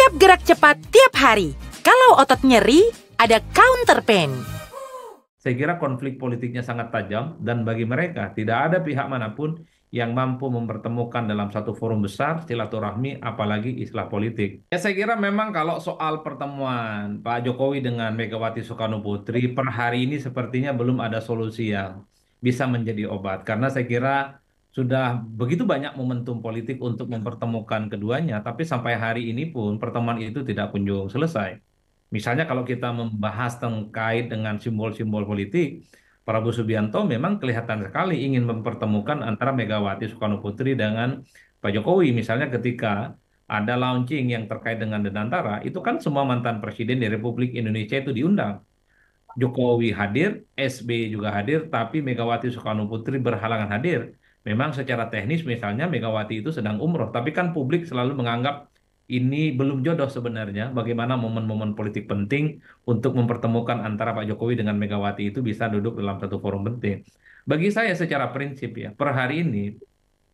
Siap gerak cepat tiap hari. Kalau otot nyeri, ada counter pain. Saya kira konflik politiknya sangat tajam dan bagi mereka tidak ada pihak manapun yang mampu mempertemukan dalam satu forum besar silaturahmi apalagi istilah politik. Ya saya kira memang kalau soal pertemuan Pak Jokowi dengan Megawati Soekarno Putri per hari ini sepertinya belum ada solusi yang bisa menjadi obat karena saya kira sudah begitu banyak momentum politik untuk mempertemukan keduanya tapi sampai hari ini pun pertemuan itu tidak kunjung selesai. Misalnya kalau kita membahas terkait dengan simbol-simbol politik, Prabowo Subianto memang kelihatan sekali ingin mempertemukan antara Megawati Soekarno Putri dengan Pak Jokowi. Misalnya ketika ada launching yang terkait dengan Danantara, itu kan semua mantan presiden di Republik Indonesia itu diundang. Jokowi hadir, SBY juga hadir, tapi Megawati Soekarno Putri berhalangan hadir. Memang secara teknis misalnya Megawati itu sedang umroh, tapi kan publik selalu menganggap ini belum jodoh sebenarnya. Bagaimana momen-momen politik penting untuk mempertemukan antara Pak Jokowi dengan Megawati itu bisa duduk dalam satu forum penting. Bagi saya secara prinsip ya, per hari ini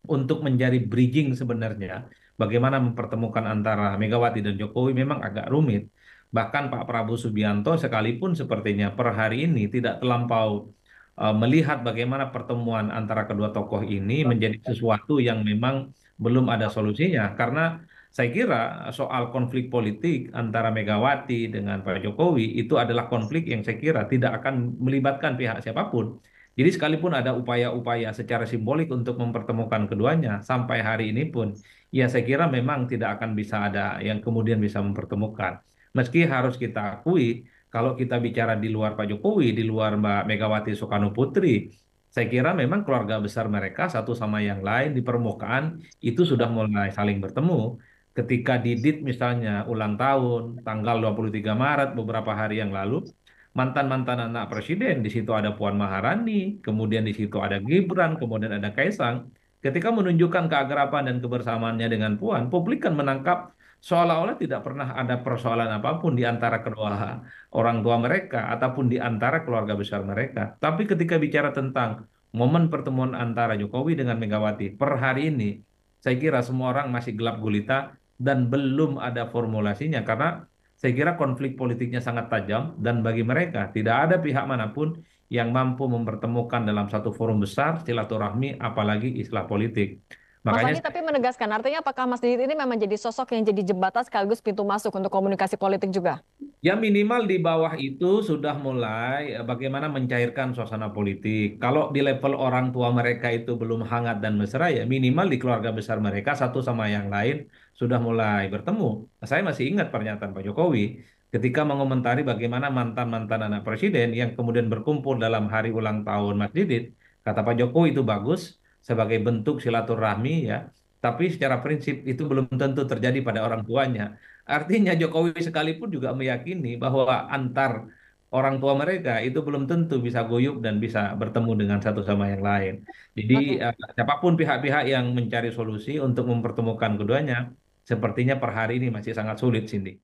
untuk menjadi bridging sebenarnya, bagaimana mempertemukan antara Megawati dan Jokowi memang agak rumit. Bahkan Pak Prabowo Subianto sekalipun sepertinya per hari ini tidak terlampau melihat bagaimana pertemuan antara kedua tokoh ini menjadi sesuatu yang memang belum ada solusinya. Karena saya kira soal konflik politik antara Megawati dengan Pak Jokowi itu adalah konflik yang saya kira tidak akan melibatkan pihak siapapun. Jadi sekalipun ada upaya-upaya secara simbolik untuk mempertemukan keduanya sampai hari ini pun, ya saya kira memang tidak akan bisa ada yang kemudian bisa mempertemukan. Meski harus kita akui, kalau kita bicara di luar Pak Jokowi, di luar Mbak Megawati Soekarno Putri, saya kira memang keluarga besar mereka satu sama yang lain di permukaan itu sudah mulai saling bertemu. Ketika Didit misalnya ulang tahun tanggal 23 Maret beberapa hari yang lalu, mantan-mantan anak presiden, di situ ada Puan Maharani, kemudian di situ ada Gibran, kemudian ada Kaisang. Ketika menunjukkan keakraban dan kebersamaannya dengan Puan, publik kan menangkap seolah-olah tidak pernah ada persoalan apapun di antara kedua orang tua mereka ataupun di antara keluarga besar mereka. Tapi ketika bicara tentang momen pertemuan antara Jokowi dengan Megawati per hari ini, saya kira semua orang masih gelap gulita dan belum ada formulasinya karena saya kira konflik politiknya sangat tajam dan bagi mereka tidak ada pihak manapun yang mampu mempertemukan dalam satu forum besar silaturahmi apalagi istilah politik. Mas Makanya Andi tapi menegaskan, artinya apakah Mas Didit ini memang jadi sosok yang jadi jembatan sekaligus pintu masuk untuk komunikasi politik juga? ya minimal di bawah itu sudah mulai bagaimana mencairkan suasana politik. Kalau di level orang tua mereka itu belum hangat dan mesra ya minimal di keluarga besar mereka satu sama yang lain sudah mulai bertemu. Saya masih ingat pernyataan Pak Jokowi ketika mengomentari bagaimana mantan-mantan anak presiden yang kemudian berkumpul dalam hari ulang tahun Mas Didit. Kata Pak Jokowi itu bagus sebagai bentuk silaturahmi ya. Tapi secara prinsip itu belum tentu terjadi pada orang tuanya. Artinya Jokowi sekalipun juga meyakini bahwa antar orang tua mereka itu belum tentu bisa guyup dan bisa bertemu dengan satu sama yang lain. Jadi Oke. siapapun pihak-pihak yang mencari solusi untuk mempertemukan keduanya, sepertinya per hari ini masih sangat sulit, Cindy.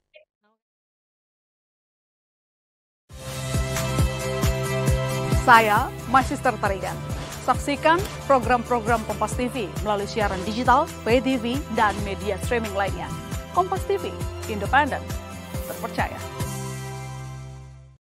Saya Magister Tarigan. Saksikan program-program Kompas TV melalui siaran digital, pay TV, dan media streaming lainnya. Kompas TV, independen, terpercaya.